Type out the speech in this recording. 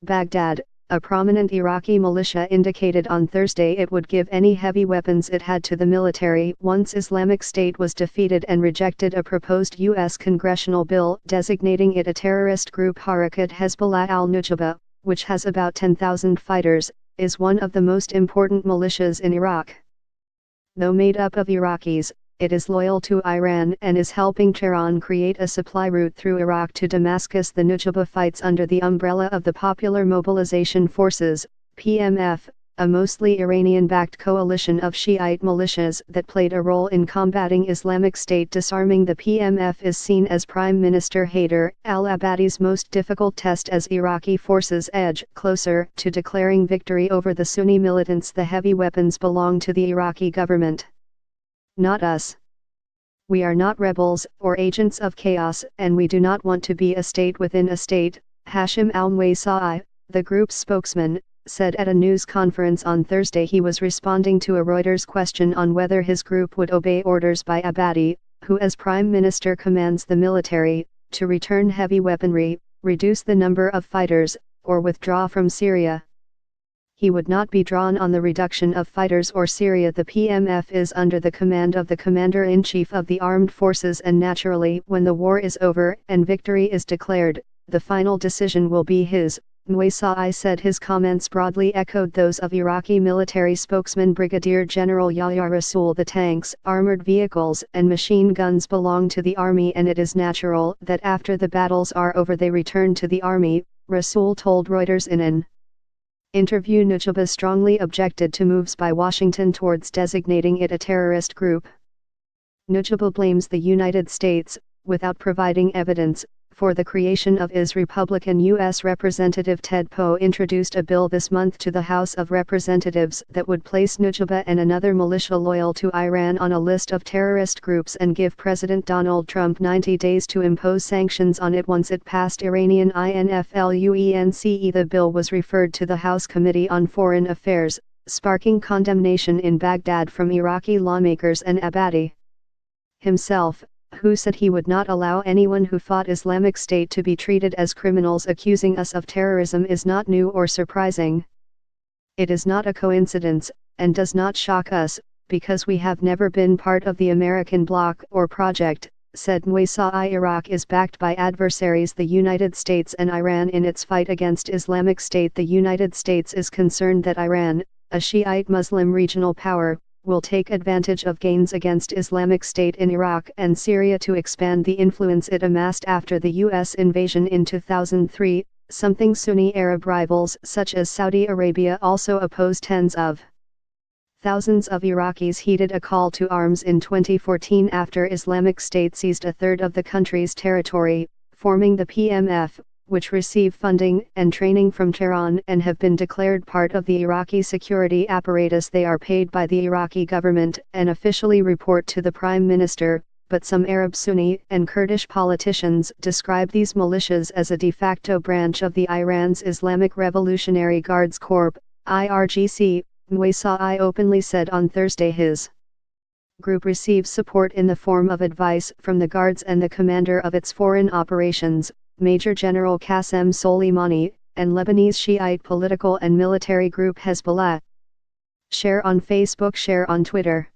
Baghdad, a prominent Iraqi militia indicated on Thursday it would give any heavy weapons it had to the military once Islamic State was defeated and rejected a proposed U.S. congressional bill designating it a terrorist group. Harakat Hezbollah al-Nujaba, which has about 10,000 fighters, is one of the most important militias in Iraq. Though made up of Iraqis, it is loyal to Iran and is helping Tehran create a supply route through Iraq to Damascus. The Nujaba fights under the umbrella of the Popular Mobilization Forces, PMF, a mostly Iranian-backed coalition of Shiite militias that played a role in combating Islamic State. Disarming the PMF is seen as Prime Minister Haider al-Abadi's most difficult test as Iraqi forces edge closer to declaring victory over the Sunni militants. The heavy weapons belong to the Iraqi government. Not us. We are not rebels or agents of chaos, and we do not want to be a state within a state, Hashim al-Musa'i, the group's spokesman, said at a news conference on Thursday. He was responding to a Reuters question on whether his group would obey orders by Abadi, who as prime minister commands the military, to return heavy weaponry, reduce the number of fighters, or withdraw from Syria. He would not be drawn on the reduction of fighters or Syria. The PMF is under the command of the Commander-in-Chief of the Armed Forces, and naturally, when the war is over and victory is declared, the final decision will be his, Musa'i said. His comments broadly echoed those of Iraqi military spokesman Brigadier General Yahya Rasool. The tanks, armored vehicles and machine guns belong to the army, and it is natural that after the battles are over they return to the army, Rasool told Reuters in an interview. Nujaba strongly objected to moves by Washington towards designating it a terrorist group. Nujaba blames the United States, without providing evidence, for the creation of IS. Republican U.S. Representative Ted Poe introduced a bill this month to the House of Representatives that would place Nujaba and another militia loyal to Iran on a list of terrorist groups and give President Donald Trump 90 days to impose sanctions on it once it passed Iranian influence. The bill was referred to the House Committee on Foreign Affairs, sparking condemnation in Baghdad from Iraqi lawmakers and Abadi himself, who said he would not allow anyone who fought Islamic State to be treated as criminals. Accusing us of terrorism is not new or surprising. It is not a coincidence, and does not shock us, because we have never been part of the American bloc or project, said Musa'i. Iraq is backed by adversaries the United States and Iran in its fight against Islamic State. The United States is concerned that Iran, a Shiite Muslim regional power, will take advantage of gains against Islamic State in Iraq and Syria to expand the influence it amassed after the U.S. invasion in 2003, something Sunni Arab rivals such as Saudi Arabia also oppose. Tens of thousands of Iraqis heeded a call to arms in 2014 after Islamic State seized a third of the country's territory, forming the PMF, which receive funding and training from Tehran and have been declared part of the Iraqi security apparatus. They are paid by the Iraqi government and officially report to the Prime Minister, but some Arab Sunni and Kurdish politicians describe these militias as a de facto branch of the Iran's Islamic Revolutionary Guards Corps, IRGC, Musa'i openly said on Thursday. His group receives support in the form of advice from the Guards and the commander of its foreign operations, Major General Qasem Soleimani, and Lebanese Shiite political and military group Hezbollah. Share on Facebook, share on Twitter.